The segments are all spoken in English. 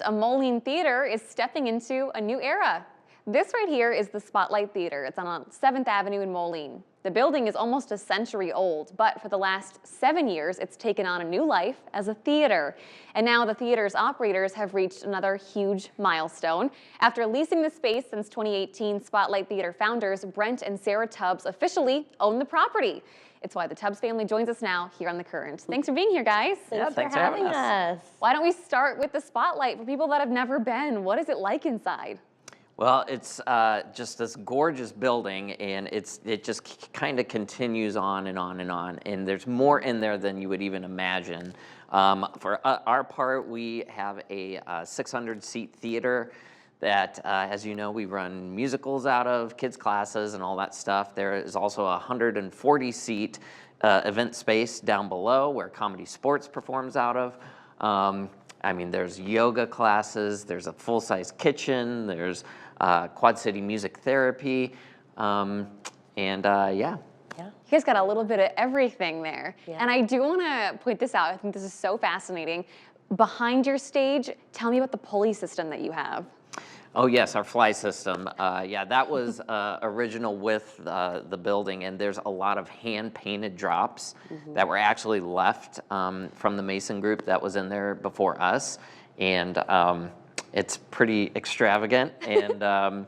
A Moline theater is stepping into a new era. This right here is the Spotlight Theater. It's on 7th Avenue in Moline. The building is almost a century old, but for the last 7 years, it's taken on a new life as a theater. And now the theater's operators have reached another huge milestone. After leasing the space since 2018, Spotlight Theater founders Brent and Sara Tubbs officially own the property. It's why the Tubbs family joins us now here on The Current. Thanks for being here, guys. Thanks for having us. Why don't we start with the Spotlight for people that have never been? What is it like inside? Well, it's just this gorgeous building, and it just kind of continues on and on and on. And there's more in there than you would even imagine. For our part, we have a 600-seat theater that, as you know, we run musicals out of, kids' classes, and all that stuff. There is also a 140-seat event space down below where Comedy Sports performs out of. I mean, there's yoga classes, there's a full-size kitchen, there's Quad City music therapy, yeah. You guys got a little bit of everything there. Yeah. And I do want to point this out. I think this is so fascinating. Behind your stage, tell me about the pulley system that you have. Oh yes, our fly system. Yeah, that was original with the building, and there's a lot of hand-painted drops that were actually left from the Mason group that was in there before us, and it's pretty extravagant and a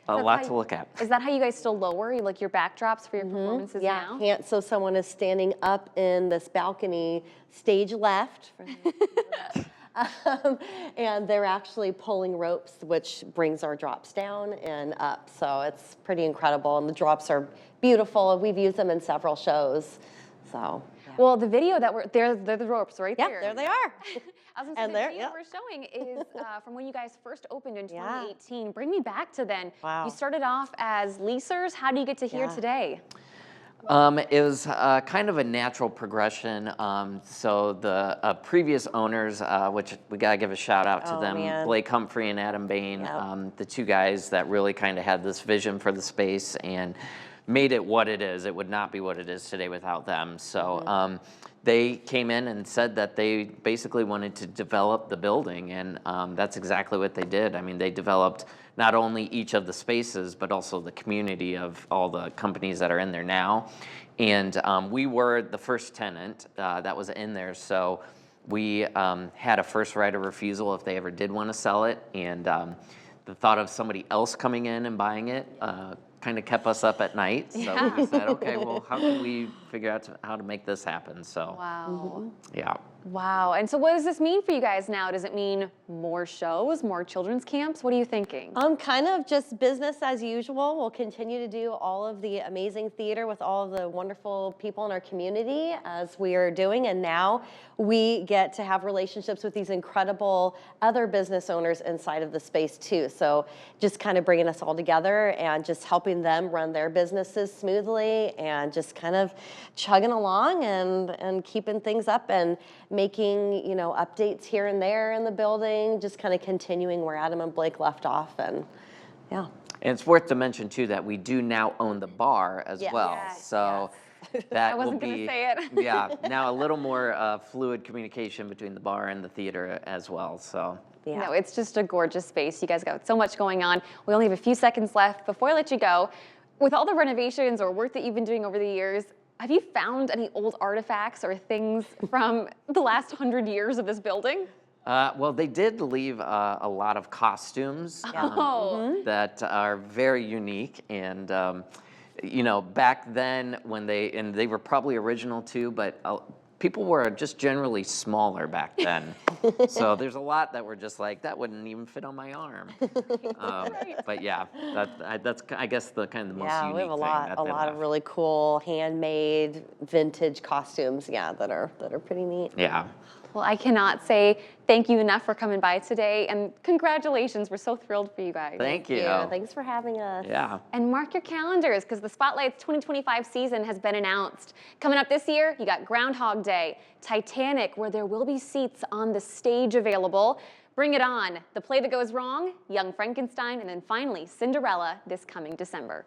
lot to look at. Is that how you guys still lower like your backdrops for your performances now? Yeah, so someone is standing up in this balcony, stage left. And they're actually pulling ropes, which brings our drops down and up. So it's pretty incredible. And the drops are beautiful. We've used them in several shows. So, yeah. Well, the video that they're the ropes right there. Yeah, there they are. I was going to say, the video we're showing is from when you guys first opened in 2018. Bring me back to then. Wow. You started off as leasers. How do you get to here today? It was kind of a natural progression. So the previous owners, which we gotta give a shout out to them, Blake Humphrey and Adam Bain, the two guys that really kind of had this vision for the space and made it what it is. It would not be what it is today without them. So they came in and said that they basically wanted to develop the building, and that's exactly what they did. I mean, they developed not only each of the spaces, but also the community of all the companies that are in there now. And we were the first tenant that was in there, so we had a first right of refusal if they ever did want to sell it. And the thought of somebody else coming in and buying it kind of kept us up at night. So we said, okay, well, how can we figure out how to make this happen? So, wow. Yeah. Wow. And so what does this mean for you guys now? Does it mean more shows, more children's camps? What are you thinking? Kind of just business as usual. We'll continue to do all of the amazing theater with all of the wonderful people in our community as we are doing. And now we get to have relationships with these incredible other business owners inside of the space too. So just kind of bringing us all together and just helping them run their businesses smoothly and just kind of chugging along and keeping things up and making, you know, updates here and there in the building, just kind of continuing where Adam and Blake left off, and yeah. And it's worth to mention too that we do now own the bar as well. Yes, so that I wasn't will be, gonna say it. yeah, now a little more fluid communication between the bar and the theater as well. So. Yeah. No, it's just a gorgeous space. You guys got so much going on. We only have a few seconds left before I let you go. With all the renovations or work that you've been doing over the years, have you found any old artifacts or things from the last 100 years of this building? Well, they did leave a lot of costumes that are very unique. And, you know, back then when they were probably original too, but people were just generally smaller back then. So there's a lot that were just like, that wouldn't even fit on my arm. But yeah, that's I guess the kind of the most unique thing. We have a lot of really cool handmade vintage costumes, that are pretty neat. Yeah. Well, I cannot say thank you enough for coming by today, and congratulations. We're so thrilled for you guys. Thank you. Thanks for having us. Yeah. And mark your calendars, because the Spotlight's 2025 season has been announced. Coming up this year, you got Groundhog Day, Titanic, where there will be seats on the stage available. Bring It On, The Play That Goes Wrong, Young Frankenstein, and then finally Cinderella this coming December.